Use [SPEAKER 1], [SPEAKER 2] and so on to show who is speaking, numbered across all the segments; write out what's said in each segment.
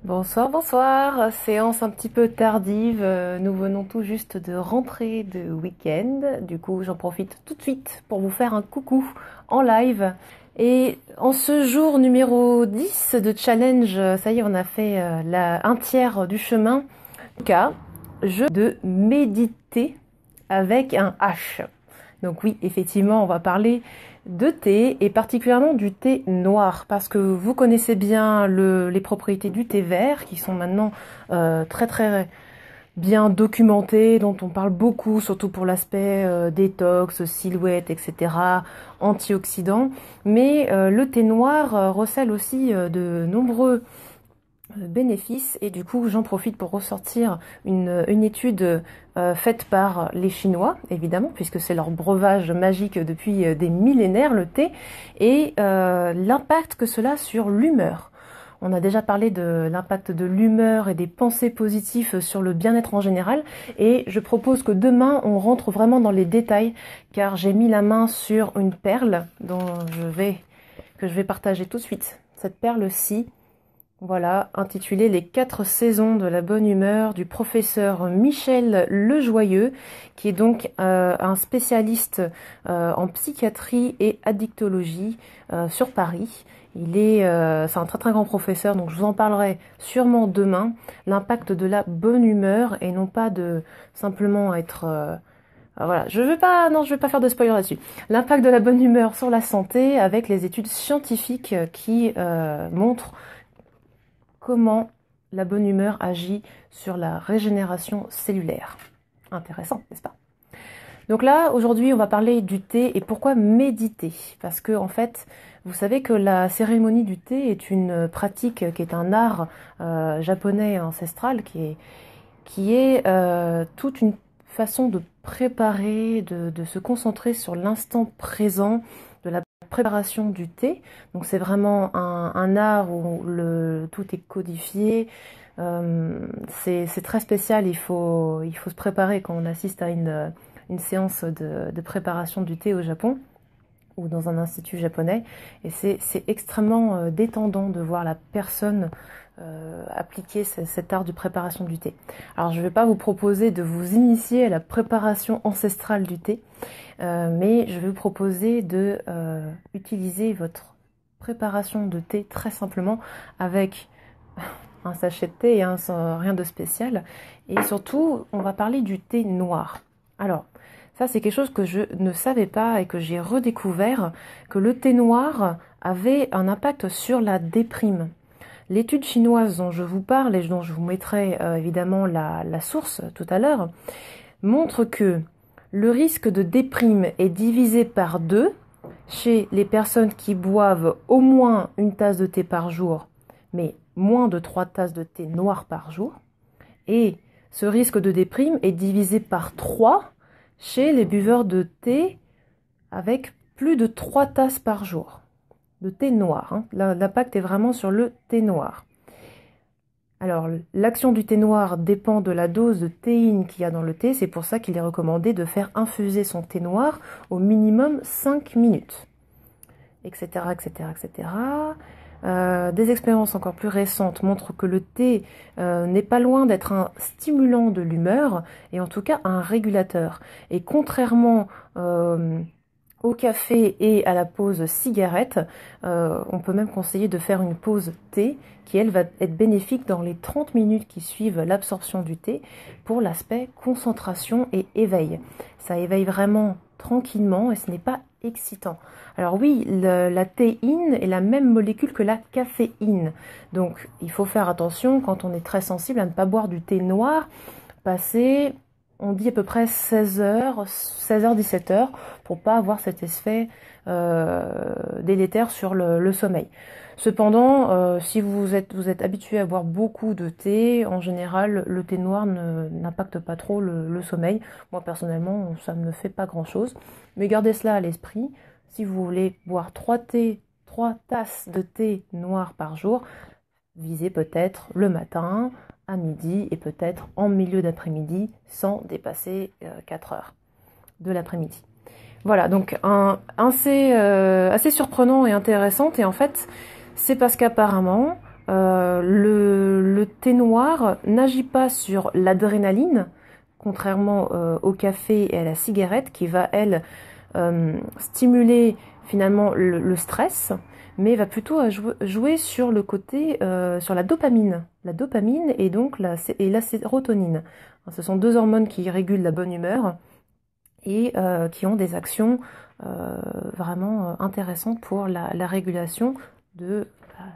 [SPEAKER 1] Bonsoir, bonsoir. Séance un petit peu tardive. Nous venons tout juste de rentrer de week-end. Du coup, j'en profite tout de suite pour vous faire un coucou en live. Et en ce jour numéro 10 de challenge, ça y est, on a fait un tiers du chemin. Cas, jeu de méditer avec un H. Donc oui, effectivement, on va parler de thé et particulièrement du thé noir parce que vous connaissez bien les propriétés du thé vert qui sont maintenant très très bien documentées, dont on parle beaucoup, surtout pour l'aspect détox, silhouette, etc., antioxydants. Mais le thé noir recèle aussi de nombreux bénéfices et du coup j'en profite pour ressortir une étude faite par les Chinois évidemment puisque c'est leur breuvage magique depuis des millénaires le thé et l'impact que cela a sur l'humeur. On a déjà parlé de l'impact de l'humeur et des pensées positives sur le bien-être en général et je propose que demain on rentre vraiment dans les détails car j'ai mis la main sur une perle que je vais partager tout de suite. Cette perle-ci, voilà, intitulé Les 4 saisons de la bonne humeur du professeur Michel Lejoyeux, qui est donc un spécialiste en psychiatrie et addictologie sur Paris. C'est un très très grand professeur, donc je vous en parlerai sûrement demain. L'impact de la bonne humeur et non pas de simplement être voilà, je veux pas, non, je vais pas faire de spoiler là-dessus. L'impact de la bonne humeur sur la santé avec les études scientifiques qui montrent comment la bonne humeur agit sur la régénération cellulaire. Intéressant, n'est-ce pas? Donc là, aujourd'hui, on va parler du thé et pourquoi méditer. Parce que, en fait, vous savez que la cérémonie du thé est une pratique qui est un art japonais ancestral qui est toute une façon de préparer, de se concentrer sur l'instant présent, de la préparation du thé. Donc c'est vraiment un art où tout est codifié. C'est très spécial, il faut se préparer quand on assiste à une séance de préparation du thé au Japon ou dans un institut japonais. Et c'est extrêmement détendant de voir la personne appliquer cet art de préparation du thé. Alors je ne vais pas vous proposer de vous initier à la préparation ancestrale du thé, mais je vais vous proposer de utiliser votre préparation de thé très simplement avec un sachet de thé et rien de spécial. Et surtout, on va parler du thé noir. Alors, ça c'est quelque chose que je ne savais pas et que j'ai redécouvert, que le thé noir avait un impact sur la déprime. L'étude chinoise dont je vous parle et dont je vous mettrai évidemment la source tout à l'heure, montre que le risque de déprime est divisé par 2 chez les personnes qui boivent au moins une tasse de thé par jour, mais moins de 3 tasses de thé noir par jour. Et ce risque de déprime est divisé par 3 chez les buveurs de thé avec plus de 3 tasses par jour. De thé noir, hein. L'impact est vraiment sur le thé noir. Alors, l'action du thé noir dépend de la dose de théine qu'il y a dans le thé. C'est pour ça qu'il est recommandé de faire infuser son thé noir au minimum 5 minutes, etc., etc., etc. Des expériences encore plus récentes montrent que le thé n'est pas loin d'être un stimulant de l'humeur et en tout cas un régulateur. Et contrairement au café et à la pause cigarette, on peut même conseiller de faire une pause thé qui, elle, va être bénéfique dans les 30 minutes qui suivent l'absorption du thé pour l'aspect concentration et éveil. Ça éveille vraiment tranquillement et ce n'est pas excitant. Alors oui, la théine est la même molécule que la caféine. Donc il faut faire attention quand on est très sensible à ne pas boire du thé noir passé, on dit à peu près 16h, 17h, pour pas avoir cet effet délétère sur le sommeil. Cependant, si vous êtes habitué à boire beaucoup de thé, en général, le thé noir n'impacte pas trop le sommeil. Moi, personnellement, ça ne me fait pas grand-chose. Mais gardez cela à l'esprit. Si vous voulez boire 3 tasses de thé noir par jour, visez peut-être le matin, à midi et peut-être en milieu d'après-midi sans dépasser 4 heures de l'après-midi. Voilà, donc assez surprenant et intéressant. Et en fait, c'est parce qu'apparemment, Le thé noir n'agit pas sur l'adrénaline, contrairement au café et à la cigarette, qui va, elle, stimuler finalement le stress, mais va plutôt jouer sur le côté, sur la dopamine et donc la sérotonine. Ce sont deux hormones qui régulent la bonne humeur et qui ont des actions vraiment intéressantes pour la régulation de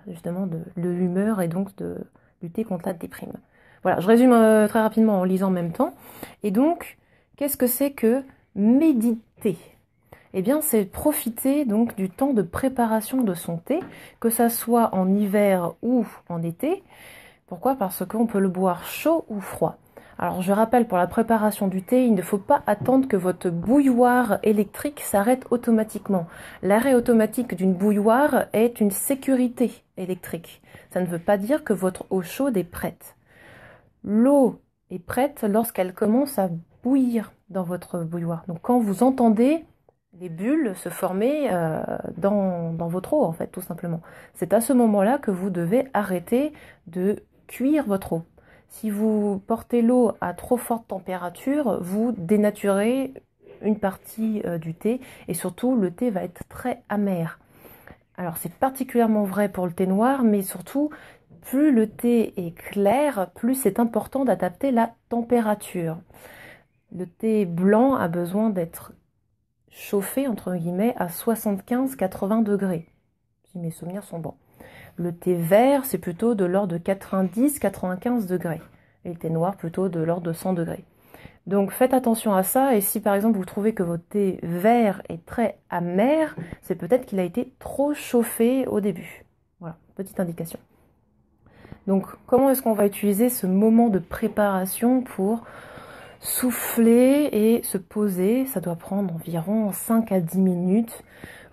[SPEAKER 1] justement de l'humeur et donc de lutter contre la déprime. Voilà, je résume très rapidement en lisant en même temps. Et donc, qu'est-ce que c'est que méditer? Eh bien, c'est profiter donc du temps de préparation de son thé, que ça soit en hiver ou en été. Pourquoi? Parce qu'on peut le boire chaud ou froid. Alors je rappelle, pour la préparation du thé, il ne faut pas attendre que votre bouilloire électrique s'arrête automatiquement. L'arrêt automatique d'une bouilloire est une sécurité électrique. Ça ne veut pas dire que votre eau chaude est prête. L'eau est prête lorsqu'elle commence à bouillir dans votre bouilloire. Donc quand vous entendez les bulles se former dans votre eau, en fait, tout simplement. C'est à ce moment-là que vous devez arrêter de cuire votre eau. Si vous portez l'eau à trop forte température, vous dénaturez une partie du thé et surtout le thé va être très amer. Alors c'est particulièrement vrai pour le thé noir, mais surtout plus le thé est clair, plus c'est important d'adapter la température. Le thé blanc a besoin d'être chauffé entre guillemets à 75-80 degrés, si mes souvenirs sont bons. Le thé vert, c'est plutôt de l'ordre de 90-95 degrés. Et le thé noir, plutôt de l'ordre de 100 degrés. Donc faites attention à ça. Et si par exemple vous trouvez que votre thé vert est très amer, c'est peut-être qu'il a été trop chauffé au début. Voilà, petite indication. Donc comment est-ce qu'on va utiliser ce moment de préparation pour souffler et se poser? Ça doit prendre environ 5 à 10 minutes.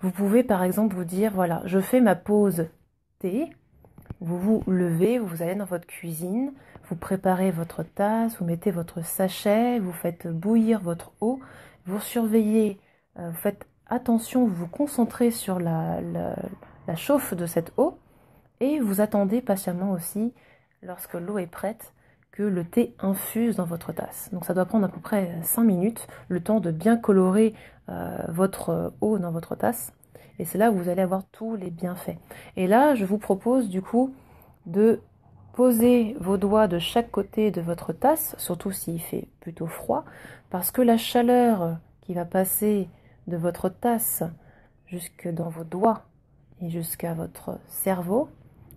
[SPEAKER 1] Vous pouvez par exemple vous dire, voilà, je fais ma pause thé, vous vous levez, vous allez dans votre cuisine, vous préparez votre tasse, vous mettez votre sachet, vous faites bouillir votre eau, vous surveillez, vous faites attention, vous vous concentrez sur la chauffe de cette eau et vous attendez patiemment aussi, lorsque l'eau est prête, que le thé infuse dans votre tasse. Donc ça doit prendre à peu près 5 minutes, le temps de bien colorer votre eau dans votre tasse. Et c'est là où vous allez avoir tous les bienfaits. Et là, je vous propose du coup de poser vos doigts de chaque côté de votre tasse, surtout s'il fait plutôt froid, parce que la chaleur qui va passer de votre tasse jusque dans vos doigts et jusqu'à votre cerveau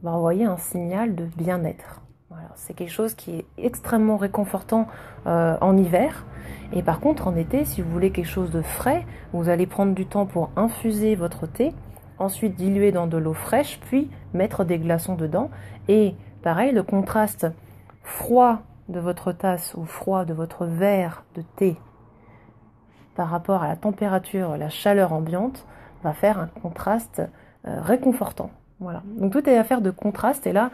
[SPEAKER 1] va envoyer un signal de bien-être. Voilà, c'est quelque chose qui est extrêmement réconfortant en hiver. Et par contre, en été, si vous voulez quelque chose de frais, vous allez prendre du temps pour infuser votre thé, ensuite diluer dans de l'eau fraîche, puis mettre des glaçons dedans. Et pareil, le contraste froid de votre tasse ou froid de votre verre de thé par rapport à la température, la chaleur ambiante, va faire un contraste réconfortant. Voilà. Donc tout est affaire de contraste. Et là,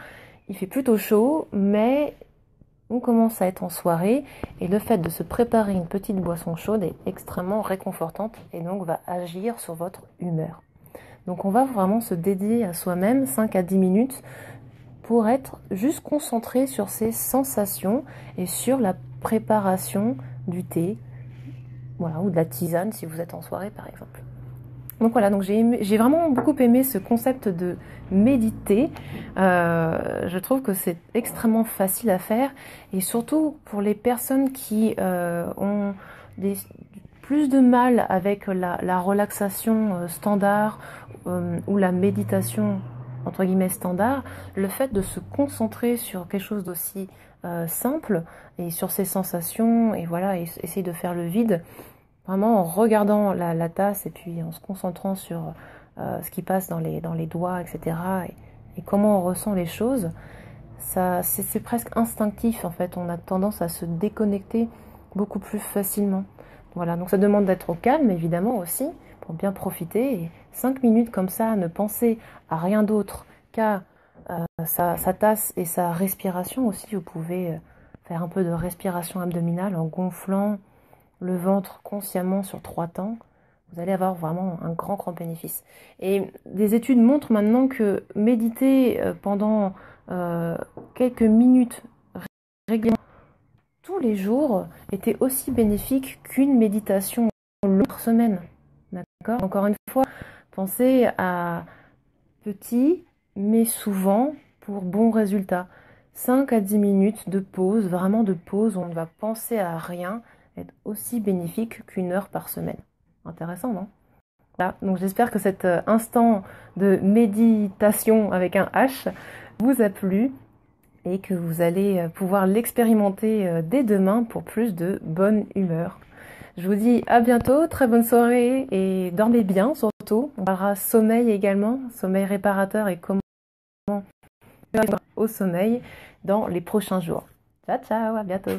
[SPEAKER 1] il fait plutôt chaud, mais on commence à être en soirée et le fait de se préparer une petite boisson chaude est extrêmement réconfortante et donc va agir sur votre humeur. Donc on va vraiment se dédier à soi-même 5 à 10 minutes pour être juste concentré sur ces sensations et sur la préparation du thé, voilà, ou de la tisane si vous êtes en soirée par exemple. Donc voilà, donc j'ai vraiment beaucoup aimé ce concept de méditer. Je trouve que c'est extrêmement facile à faire et surtout pour les personnes qui ont plus de mal avec la relaxation standard ou la méditation entre guillemets standard, le fait de se concentrer sur quelque chose d'aussi simple et sur ses sensations et voilà, et essayer de faire le vide. Vraiment en regardant la tasse et puis en se concentrant sur ce qui passe dans les doigts, etc. Et comment on ressent les choses, c'est presque instinctif en fait. On a tendance à se déconnecter beaucoup plus facilement. Voilà, donc ça demande d'être au calme évidemment aussi pour bien profiter. Et 5 minutes comme ça, ne penser à rien d'autre qu'à sa tasse et sa respiration aussi. Vous pouvez faire un peu de respiration abdominale en gonflant le ventre consciemment sur 3 temps. vous allez avoir vraiment un grand bénéfice. Et des études montrent maintenant que méditer pendant quelques minutes régulièrement tous les jours était aussi bénéfique qu'une méditation longue par semaine. D'accord? Encore une fois, pensez à petit, mais souvent pour bons résultats. 5 à 10 minutes de pause, vraiment de pause où on ne va penser à rien, est aussi bénéfique qu'une heure par semaine. Intéressant, non? Voilà, donc j'espère que cet instant de méditation avec un H vous a plu et que vous allez pouvoir l'expérimenter dès demain pour plus de bonne humeur. Je vous dis à bientôt, très bonne soirée et dormez bien surtout. On parlera sommeil également, sommeil réparateur et comment au sommeil dans les prochains jours. Ciao, ciao, à bientôt.